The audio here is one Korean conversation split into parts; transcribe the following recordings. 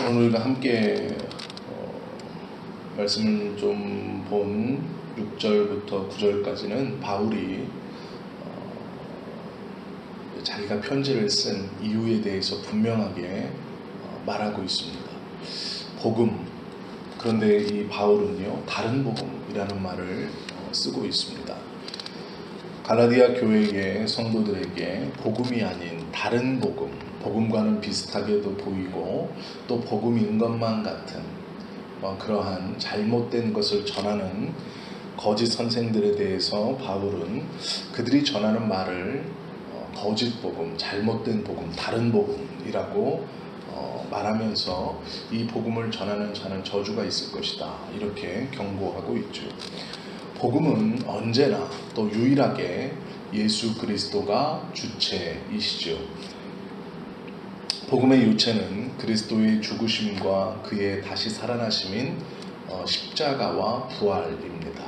오늘 우리가 함께 말씀을 좀 본 6절부터 9절까지는 바울이 자기가 편지를 쓴 이유에 대해서 분명하게 말하고 있습니다. 복음, 그런데 이 바울은요 다른 복음이라는 말을 쓰고 있습니다. 갈라디아 교회의 성도들에게 복음이 아닌 다른 복음, 복음과는 비슷하게도 보이고 또 복음인 것만 같은 그러한 잘못된 것을 전하는 거짓 선생들에 대해서 바울은 그들이 전하는 말을 거짓 복음, 잘못된 복음, 다른 복음이라고 말하면서 이 복음을 전하는 자는 저주가 있을 것이다, 이렇게 경고하고 있죠. 복음은 언제나 또 유일하게 예수 그리스도가 주체이시죠. 복음의 유체는 그리스도의 죽으심과 그의 다시 살아나심인 십자가와 부활입니다.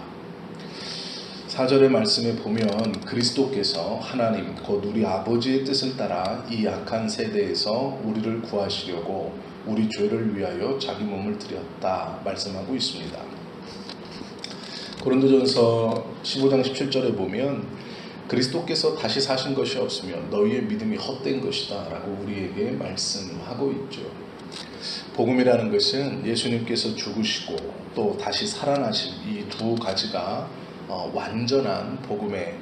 4절의 말씀에 보면 그리스도께서 하나님 곧 우리 아버지의 뜻을 따라 이 악한 세대에서 우리를 구하시려고 우리 죄를 위하여 자기 몸을 드렸다 말씀하고 있습니다. 고린도전서 15장 17절에 보면 그리스도께서 다시 사신 것이 없으면 너희의 믿음이 헛된 것이다 라고 우리에게 말씀하고 있죠. 복음이라는 것은 예수님께서 죽으시고 또 다시 살아나신 이 두 가지가 완전한 복음의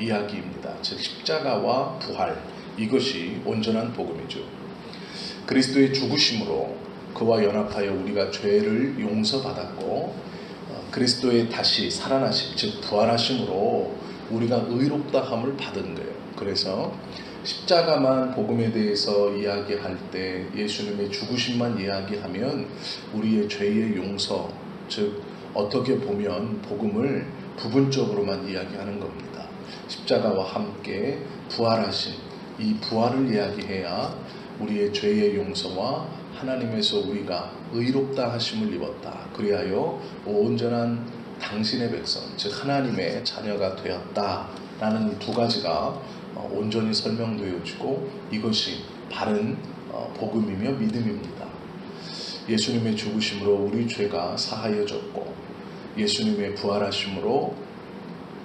이야기입니다. 즉 십자가와 부활, 이것이 온전한 복음이죠. 그리스도의 죽으심으로 그와 연합하여 우리가 죄를 용서받았고 그리스도의 다시 살아나심, 즉 부활하심으로 우리가 의롭다함을 받은 거예요. 그래서 십자가만 복음에 대해서 이야기할 때 예수님의 죽으심만 이야기하면 우리의 죄의 용서, 즉 어떻게 보면 복음을 부분적으로만 이야기하는 겁니다. 십자가와 함께 부활하신 이 부활을 이야기해야 우리의 죄의 용서와 하나님에서 우리가 의롭다 하심을 입었다, 그리하여 온전한 당신의 백성, 즉 하나님의 자녀가 되었다라는 이 두 가지가 온전히 설명되어지고 이것이 바른 복음이며 믿음입니다. 예수님의 죽으심으로 우리 죄가 사하여졌고 예수님의 부활하심으로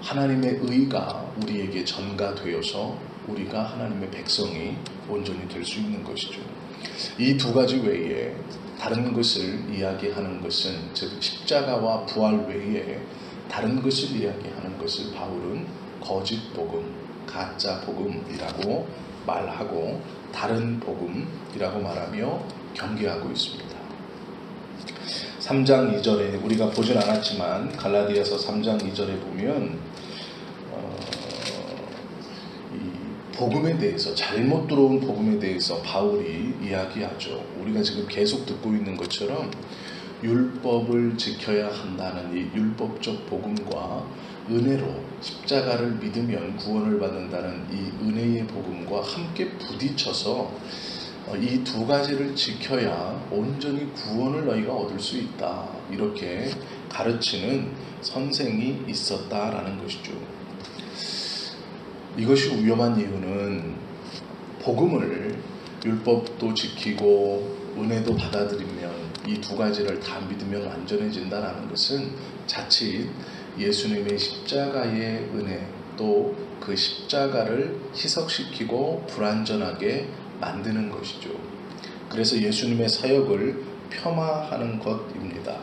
하나님의 의가 우리에게 전가되어서 우리가 하나님의 백성이 온전히 될 수 있는 것이죠. 이 두 가지 외에 다른 것을 이야기하는 것은, 즉 십자가와 부활 외에 다른 것을 이야기하는 것을 바울은 거짓 복음, 가짜 복음이라고 말하고 다른 복음이라고 말하며 경계하고 있습니다. 3장 2절에 우리가 보진 않았지만 갈라디아서 3장 2절에 보면 복음에 대해서, 잘못 들어온 복음에 대해서 바울이 이야기하죠. 우리가 지금 계속 듣고 있는 것처럼 율법을 지켜야 한다는 이 율법적 복음과 은혜로 십자가를 믿으면 구원을 받는다는 이 은혜의 복음과 함께 부딪혀서 이 두 가지를 지켜야 온전히 구원을 너희가 얻을 수 있다, 이렇게 가르치는 선생이 있었다라는 것이죠. 이것이 위험한 이유는 복음을 율법도 지키고 은혜도 받아들이면 이 두 가지를 다 믿으면 완전해진다는 것은 자칫 예수님의 십자가의 은혜, 또 그 십자가를 희석시키고 불완전하게 만드는 것이죠. 그래서 예수님의 사역을 폄하하는 것입니다.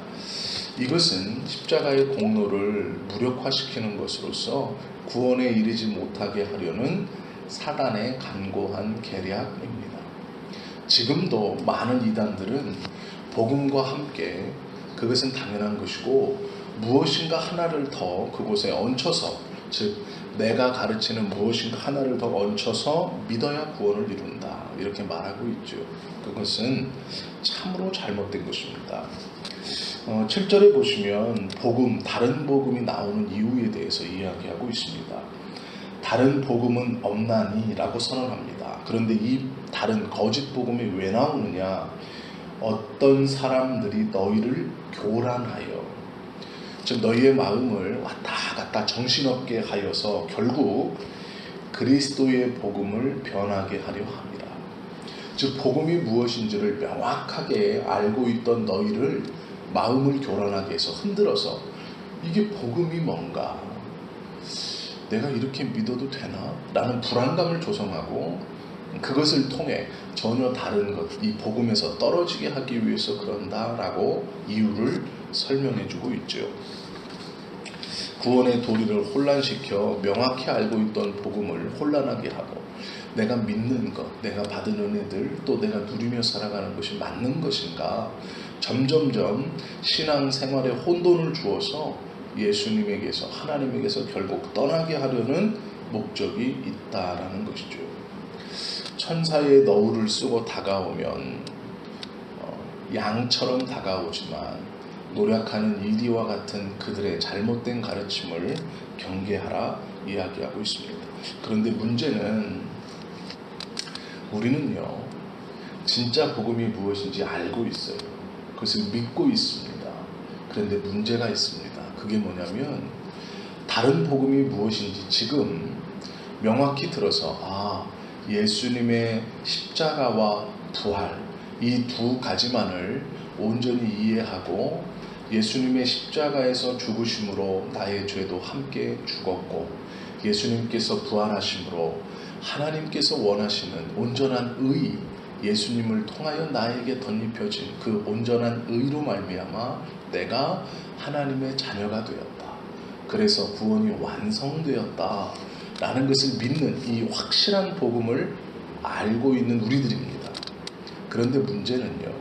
이것은 십자가의 공로를 무력화시키는 것으로서 구원에 이르지 못하게 하려는 사단의 간고한 계략입니다. 지금도 많은 이단들은 복음과 함께, 그것은 당연한 것이고 무엇인가 하나를 더 그곳에 얹혀서, 즉 내가 가르치는 무엇인가 하나를 더 얹혀서 믿어야 구원을 이룬다, 이렇게 말하고 있죠. 그것은 참으로 잘못된 것입니다. 7절에 보시면 복음, 다른 복음이 나오는 이유에 대해서 이야기하고 있습니다. 다른 복음은 없나니 라고 선언합니다. 그런데 이 다른 거짓 복음이 왜 나오느냐? 어떤 사람들이 너희를 교란하여, 즉 너희의 마음을 왔다 갔다 정신없게 하여서 결국 그리스도의 복음을 변하게 하려 합니다. 즉 복음이 무엇인지를 명확하게 알고 있던 너희를 마음을 교란하게 해서 흔들어서 이게 복음이 뭔가? 내가 이렇게 믿어도 되나? 라는 불안감을 조성하고 그것을 통해 전혀 다른 것, 이 복음에서 떨어지게 하기 위해서 그런다라고 이유를 설명해주고 있죠. 구원의 도리를 혼란시켜 명확히 알고 있던 복음을 혼란하게 하고 내가 믿는 것, 내가 받은 은혜들, 또 내가 누리며 살아가는 것이 맞는 것인가? 점점점 신앙생활에 혼돈을 주어서 예수님에게서, 하나님에게서 결국 떠나게 하려는 목적이 있다라는 것이죠. 천사의 너울을 쓰고 다가오면 양처럼 다가오지만 노력하는 이리와 같은 그들의 잘못된 가르침을 경계하라 이야기하고 있습니다. 그런데 문제는 우리는요, 진짜 복음이 무엇인지 알고 있어요. 그것을 믿고 있습니다. 그런데 문제가 있습니다. 그게 뭐냐면 다른 복음이 무엇인지 지금 명확히 들어서 예수님의 십자가와 부활 이 두 가지만을 온전히 이해하고 예수님의 십자가에서 죽으심으로 나의 죄도 함께 죽었고 예수님께서 부활하심으로 하나님께서 원하시는 온전한 의, 예수님을 통하여 나에게 덧입혀진 그 온전한 의로 말미암아 내가 하나님의 자녀가 되었다. 그래서 구원이 완성되었다 라는 것을 믿는 이 확실한 복음을 알고 있는 우리들입니다. 그런데 문제는요,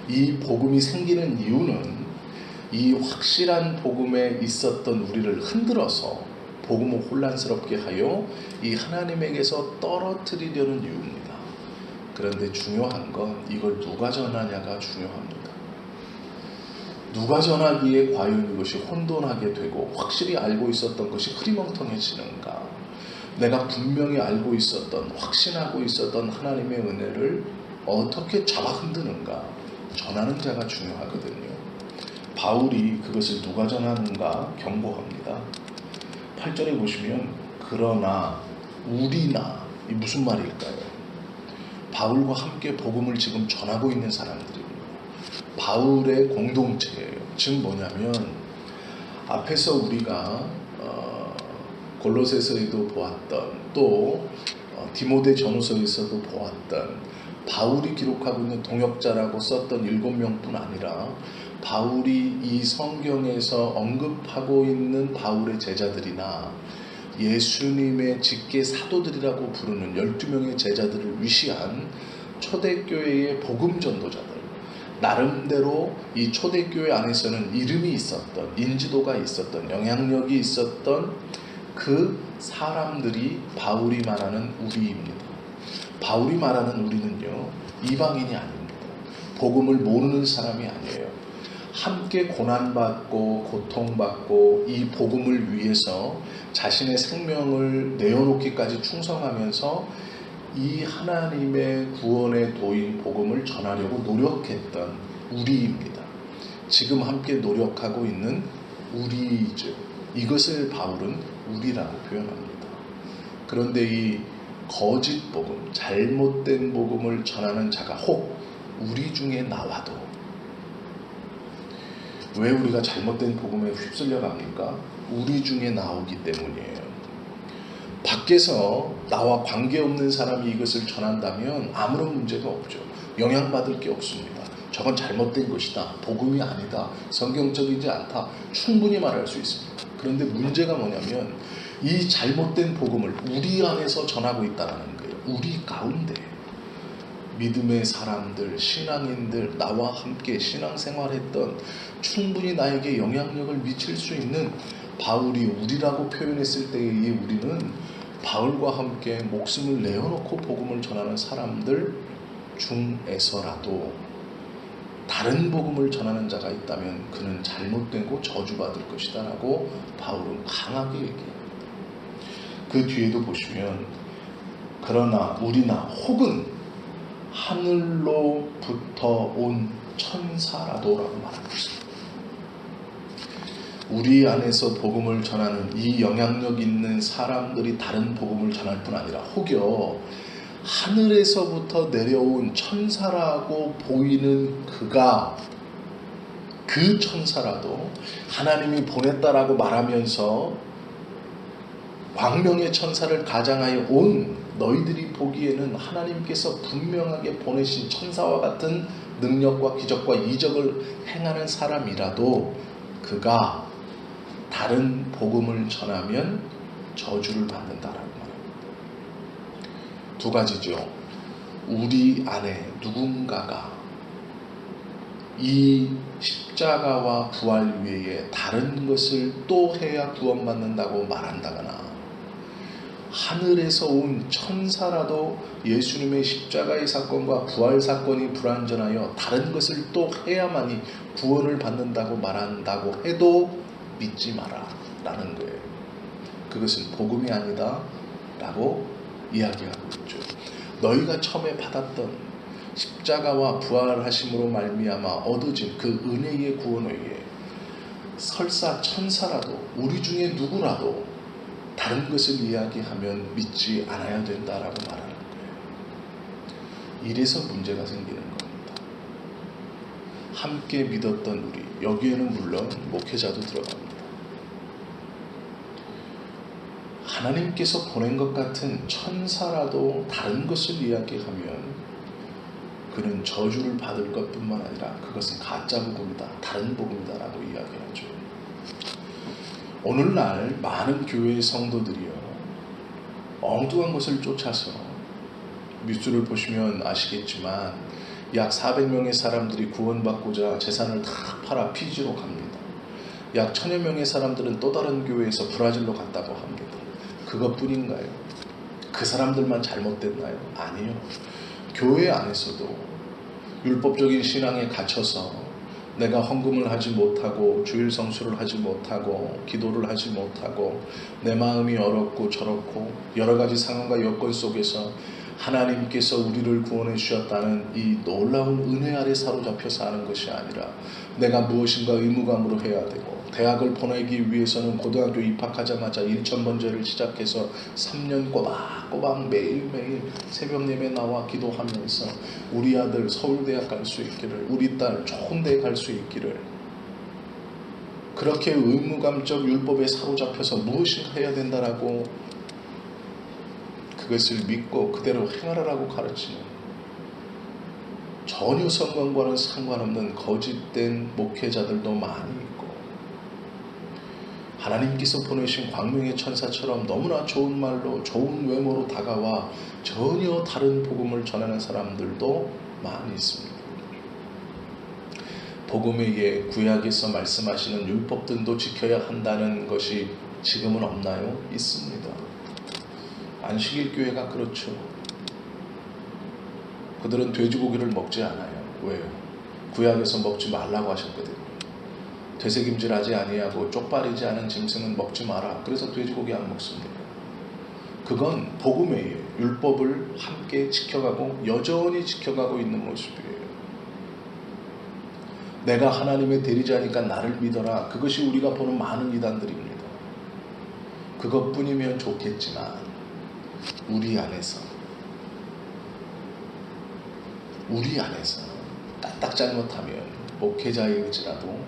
이 복음이 생기는 이유는 이 확실한 복음에 있었던 우리를 흔들어서 복음을 혼란스럽게 하여 이 하나님에게서 떨어뜨리려는 이유입니다. 그런데 중요한 건 이걸 누가 전하냐가 중요합니다. 누가 전하기에 과연 이것이 혼돈하게 되고 확실히 알고 있었던 것이 흐리멍텅해지는가? 내가 분명히 알고 있었던, 확신하고 있었던 하나님의 은혜를 어떻게 잡아 흔드는가? 전하는 자가 중요하거든요. 바울이 그것을 누가 전하는가 경고합니다. 8절에 보시면 그러나 우리나, 이 무슨 말일까요? 바울과 함께 복음을 지금 전하고 있는 사람들입니다. 바울의 공동체예요. 즉 뭐냐면 앞에서 우리가 골로새서에도 보았던 또 디모데 전후서에서도 보았던 바울이 기록하고 있는 동역자라고 썼던 7명뿐 아니라 바울이 이 성경에서 언급하고 있는 바울의 제자들이나 예수님의 직계 사도들이라고 부르는 12명의 제자들을 위시한 초대교회의 복음 전도자들, 나름대로 이 초대교회 안에서는 이름이 있었던, 인지도가 있었던, 영향력이 있었던 그 사람들이 바울이 말하는 우리입니다. 바울이 말하는 우리는요, 이방인이 아닙니다. 복음을 모르는 사람이 아니에요. 함께 고난받고 고통받고 이 복음을 위해서 자신의 생명을 내어놓기까지 충성하면서 이 하나님의 구원의 도인 복음을 전하려고 노력했던 우리입니다. 지금 함께 노력하고 있는 우리죠. 이것을 바울은 우리라고 표현합니다. 그런데 이 거짓 복음, 잘못된 복음을 전하는 자가 혹 우리 중에 나와도 왜 우리가 잘못된 복음에 휩쓸려 갑니까? 우리 중에 나오기 때문이에요. 밖에서 나와 관계없는 사람이 이것을 전한다면 아무런 문제가 없죠. 영향받을 게 없습니다. 저건 잘못된 것이다, 복음이 아니다, 성경적이지 않다, 충분히 말할 수 있습니다. 그런데 문제가 뭐냐면 이 잘못된 복음을 우리 안에서 전하고 있다는 거예요. 우리 가운데 믿음의 사람들, 신앙인들, 나와 함께 신앙생활했던, 충분히 나에게 영향력을 미칠 수 있는, 바울이 우리라고 표현했을 때의 우리는 바울과 함께 목숨을 내어놓고 복음을 전하는 사람들 중에서라도 다른 복음을 전하는 자가 있다면 그는 잘못되고 저주받을 것이다 라고 바울은 강하게 얘기합니다. 그 뒤에도 보시면 그러나 우리나 혹은 하늘로부터 온 천사라도라고 말하고 있습니다. 우리 안에서 복음을 전하는 이 영향력 있는 사람들이 다른 복음을 전할 뿐 아니라 혹여 하늘에서부터 내려온 천사라고 보이는 그가, 그 천사라도 하나님이 보냈다라고 말하면서 광명의 천사를 가장하여 온 너희들이 보기에는 하나님께서 분명하게 보내신 천사와 같은 능력과 기적과 이적을 행하는 사람이라도 그가 다른 복음을 전하면 저주를 받는다라고 말합니다. 두 가지죠. 우리 안에 누군가가 이 십자가와 부활 외에 다른 것을 또 해야 구원받는다고 말한다거나, 하늘에서 온 천사라도 예수님의 십자가의 사건과 부활 사건이 불완전하여 다른 것을 또 해야만이 구원을 받는다고 말한다고 해도 믿지 마라 라는 거예요. 그것은 복음이 아니다 라고 이야기하고 있죠. 너희가 처음에 받았던 십자가와 부활하심으로 말미암아 얻어진 그 은혜의 구원 외에 설사 천사라도 우리 중에 누구라도 다른 것을 이야기하면 믿지 않아야 된다라고 말하는 거예요. 이래서 문제가 생기는 겁니다. 함께 믿었던 우리, 여기에는 물론 목회자도 들어갑니다. 하나님께서 보낸 것 같은 천사라도 다른 것을 이야기하면 그는 저주를 받을 것뿐만 아니라 그것은 가짜 복음이다, 다른 복음이다 라고 이야기하죠. 오늘날 많은 교회의 성도들이요, 엉뚱한 것을 쫓아서, 뉴스를 보시면 아시겠지만 약 400명의 사람들이 구원받고자 재산을 다 팔아 피지로 갑니다. 약 1000여 명의 사람들은 또 다른 교회에서 브라질로 갔다고 합니다. 그것뿐인가요? 그 사람들만 잘못됐나요? 아니요. 교회 안에서도 율법적인 신앙에 갇혀서 내가 헌금을 하지 못하고 주일 성수를 하지 못하고 기도를 하지 못하고 내 마음이 어렵고 저렇고 여러 가지 상황과 여건 속에서 하나님께서 우리를 구원해 주셨다는 이 놀라운 은혜 아래 사로잡혀 사는 것이 아니라 내가 무엇인가 의무감으로 해야 되고, 대학을 보내기 위해서는 고등학교 입학하자마자 일천번제를 시작해서 3년 꼬박꼬박 매일매일 새벽 예배 나와 기도하면서 우리 아들 서울대학 갈 수 있기를, 우리 딸 좋은 데 갈 수 있기를, 그렇게 의무감적 율법에 사로잡혀서 무엇인가 해야 된다라고 그것을 믿고 그대로 행하라고 가르치는, 전혀 성경과는 상관없는 거짓된 목회자들도 많이 있고, 하나님께서 보내신 광명의 천사처럼 너무나 좋은 말로 좋은 외모로 다가와 전혀 다른 복음을 전하는 사람들도 많이 있습니다. 복음에게 구약에서 말씀하시는 율법들도 지켜야 한다는 것이 지금은 없나요? 있습니다. 안식일 교회가 그렇죠. 그들은 돼지고기를 먹지 않아요. 왜요? 구약에서 먹지 말라고 하셨거든요. 되새김질하지 아니하고 쪽발이지 않은 짐승은 먹지 마라. 그래서 돼지고기 안 먹습니다. 그건 복음의 율법을 함께 지켜가고 여전히 지켜가고 있는 모습이에요. 내가 하나님의 대리자니까 나를 믿어라. 그것이 우리가 보는 많은 이단들입니다. 그것뿐이면 좋겠지만 우리 안에서 까딱 잘못하면 목회자일지라도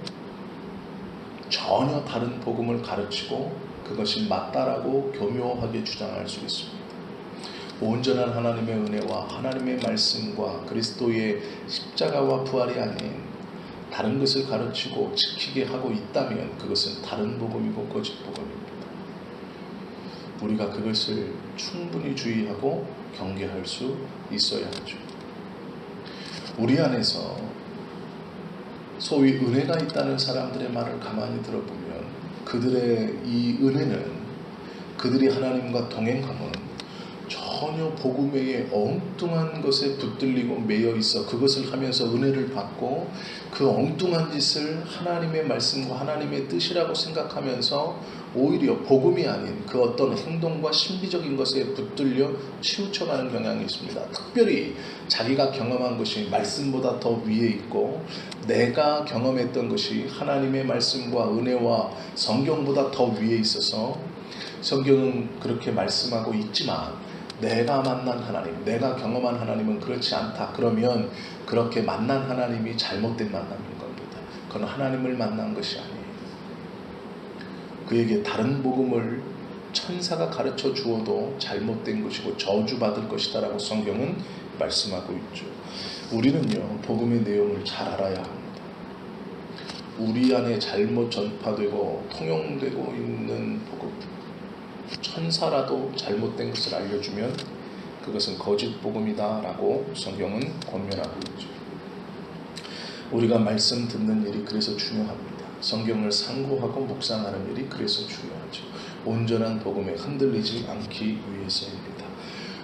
전혀 다른 복음을 가르치고 그것이 맞다라고 교묘하게 주장할 수 있습니다. 온전한 하나님의 은혜와 하나님의 말씀과 그리스도의 십자가와 부활이 아닌 다른 것을 가르치고 지키게 하고 있다면 그것은 다른 복음이고 거짓 복음입니다. 우리가 그것을 충분히 주의하고 경계할 수 있어야 하죠. 우리 안에서 소위 은혜가 있다는 사람들의 말을 가만히 들어보면 그들의 이 은혜는, 그들이 하나님과 동행함은 전혀 복음 외에 엉뚱한 것에 붙들리고 매여 있어 그것을 하면서 은혜를 받고 그 엉뚱한 짓을 하나님의 말씀과 하나님의 뜻이라고 생각하면서 오히려 복음이 아닌 그 어떤 행동과 신비적인 것에 붙들려 치우쳐가는 경향이 있습니다. 특별히 자기가 경험한 것이 말씀보다 더 위에 있고 내가 경험했던 것이 하나님의 말씀과 은혜와 성경보다 더 위에 있어서 성경은 그렇게 말씀하고 있지만 내가 만난 하나님, 내가 경험한 하나님은 그렇지 않다. 그러면 그렇게 만난 하나님이 잘못된 만남인 겁니다. 그건 하나님을 만난 것이 아니에요. 그에게 다른 복음을 천사가 가르쳐 주어도 잘못된 것이고 저주받을 것이다 라고 성경은 말씀하고 있죠. 우리는요, 복음의 내용을 잘 알아야 합니다. 우리 안에 잘못 전파되고 통용되고 있는 복음, 천사라도 잘못된 것을 알려주면 그것은 거짓 복음이다 라고 성경은 권면하고 있죠. 우리가 말씀 듣는 일이 그래서 중요합니다. 성경을 상고하고 묵상하는 일이 그래서 중요하죠. 온전한 복음에 흔들리지 않기 위해서입니다.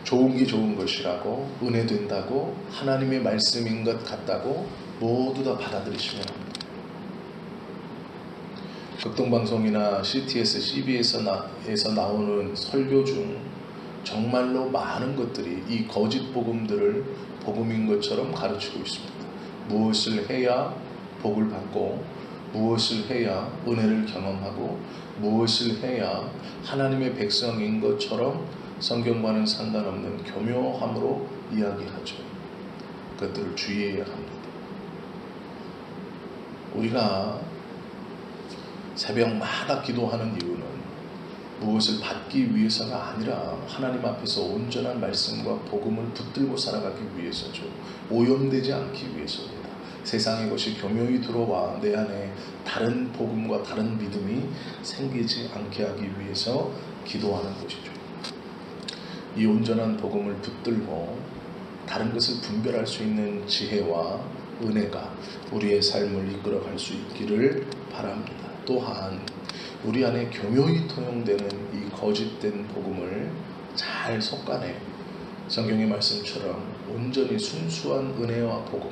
좋은 게 좋은 것이라고, 은혜 된다고, 하나님의 말씀인 것 같다고 모두 다 받아들이시면 합니다. 극동방송이나 CTS, CBS에서 나오는 설교 중 정말로 많은 것들이 이 거짓 복음들을 복음인 것처럼 가르치고 있습니다. 무엇을 해야 복을 받고, 무엇을 해야 은혜를 경험하고, 무엇을 해야 하나님의 백성인 것처럼 성경과는 상관없는 교묘함으로 이야기하죠. 그것들을 주의해야 합니다. 우리가 새벽마다 기도하는 이유는 무엇을 받기 위해서가 아니라 하나님 앞에서 온전한 말씀과 복음을 붙들고 살아가기 위해서죠. 오염되지 않기 위해서입니다. 세상의 것이 교묘히 들어와 내 안에 다른 복음과 다른 믿음이 생기지 않게 하기 위해서 기도하는 것이죠. 이 온전한 복음을 붙들고 다른 것을 분별할 수 있는 지혜와 은혜가 우리의 삶을 이끌어갈 수 있기를 바랍니다. 또한 우리 안에 교묘히 통용되는 이 거짓된 복음을 잘 솎아내 성경의 말씀처럼 온전히 순수한 은혜와 복음,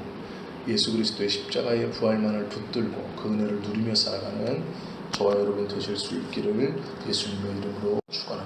예수 그리스도의 십자가의 부활만을 붙들고 그 은혜를 누리며 살아가는 저와 여러분 되실 수 있기를 예수님의 이름으로 축원합니다.